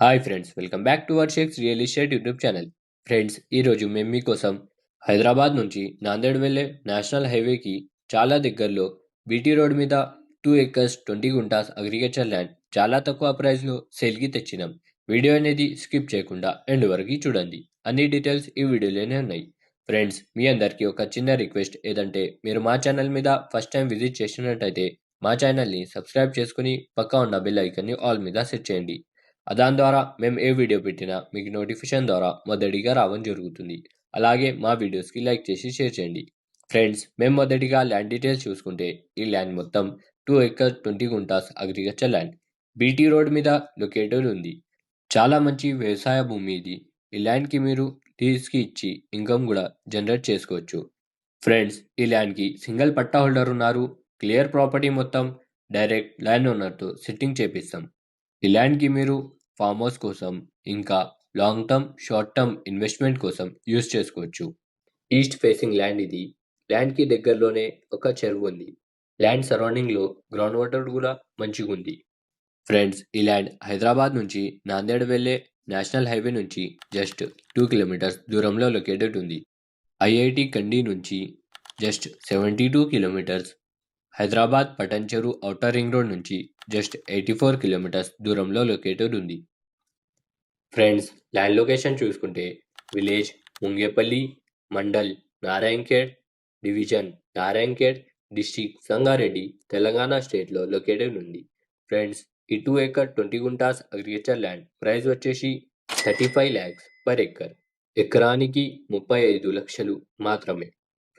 Hi friends, welcome back to our shakes real estate YouTube channel. Friends, ఈరోజు మేము మీకోసం హైదరాబాద్ నుంచి నాందేడ్ వెళ్ళే నేషనల్ హైవేకి చాలా దగ్గరలో బీటీ రోడ్ మీద 2 acres 20 గుంటాస్ అగ్రికల్చర్ ల్యాండ్ చాలా తక్కువ ప్రైస్లో సేల్కి తెచ్చినాం. వీడియో అనేది స్కిప్ చేయకుండా ఎండ్ వరకు చూడండి. అన్ని డీటెయిల్స్ ఈ వీడియోలోనే ఉన్నాయి. ఫ్రెండ్స్, మీ అందరికీ ఒక చిన్న రిక్వెస్ట్ ఏదంటే మీరు మా ఛానల్ మీద ఫస్ట్ టైం విజిట్ చేసినట్టయితే మా ఛానల్ని సబ్స్క్రైబ్ చేసుకుని పక్కా ఉన్న బెల్ ఐకన్ని ఆల్ మీద సెట్ చేయండి. దాని ద్వారా మేము ఏ వీడియో పెట్టినా మీకు నోటిఫికేషన్ ద్వారా మొదటిగా రావడం జరుగుతుంది. అలాగే మా వీడియోస్కి లైక్ చేసి షేర్ చేయండి. ఫ్రెండ్స్, మేము మొదటిగా ల్యాండ్ డీటెయిల్స్ చూసుకుంటే ఈ ల్యాండ్ మొత్తం 2 acres 20 guntas agriculture land BT road మీద లొకేటెడ్ ఉంది. చాలా మంచి వ్యవసాయ భూమి ఇది. ఈ ల్యాండ్కి మీరు లీజ్కి ఇచ్చి ఇన్కమ్ కూడా జనరేట్ చేసుకోవచ్చు. ఫ్రెండ్స్, ఈ ల్యాండ్కి సింగిల్ పట్టా హోల్డర్ ఉన్నారు. క్లియర్ ప్రాపర్టీ మొత్తం డైరెక్ట్ ల్యాండ్ ఓనర్తో సిట్టింగ్ చేపిస్తాం. ఈ ల్యాండ్కి మీరు ఫామ్ హౌస్ కోసం ఇంకా long term short term investment కోసం యూజ్ చేసుకోవచ్చు. ఈస్ట్ ఫేసింగ్ ల్యాండ్ ఇది. ల్యాండ్కి దగ్గరలోనే ఒక చెరువు ఉంది. ల్యాండ్ సరౌండింగ్లో గ్రౌండ్ వాటర్ కూడా మంచిగా ఉంది. ఫ్రెండ్స్, ఈ ల్యాండ్ హైదరాబాద్ నుంచి నాందేడ్ వెళ్ళే నేషనల్ హైవే నుంచి జస్ట్ 2 kilometers దూరంలో లొకేటెడ్ ఉంది. ఐఐటి కండి నుంచి just 72 kilometers, Hyderabad Patancheru outer ring road నుంచి జస్ట్ 84 kilometers దూరంలో లొకేటెడ్ ఉంది. ఫ్రెండ్స్, ల్యాండ్ లొకేషన్ చూసుకుంటే village Mungepalli, mandal Narayankhed, division Narayankhed, district Sangareddy, Telangana స్టేట్లో లొకేటెడ్ ఉంది. ఫ్రెండ్స్, ఈ 2 acres 20 guntas agriculture land price వచ్చేసి 35 lakhs per acre. ఎకరానికి 35 లక్షలు మాత్రమే.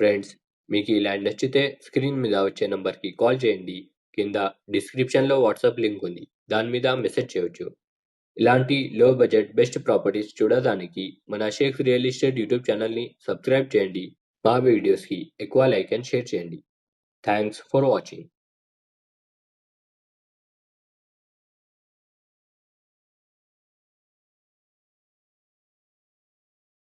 ఫ్రెండ్స్, మీకు ఈ ల్యాండ్ నచ్చితే స్క్రీన్ మీద వచ్చే నంబర్కి కాల్ చేయండి. కింద డిస్క్రిప్షన్లో వాట్సాప్ లింక్ ఉంది, దాని మీద మెసేజ్ చేయొచ్చు. ఇలాంటి లో బడ్జెట్ బెస్ట్ ప్రాపర్టీస్ చూడడానికి మన షేక్స్ రియల్ ఎస్టేట్ యూట్యూబ్ ఛానల్ని సబ్స్క్రైబ్ చేయండి. మా వీడియోస్కి ఎక్కువ లైక్ అండ్ షేర్ చేయండి. Thanks for watching.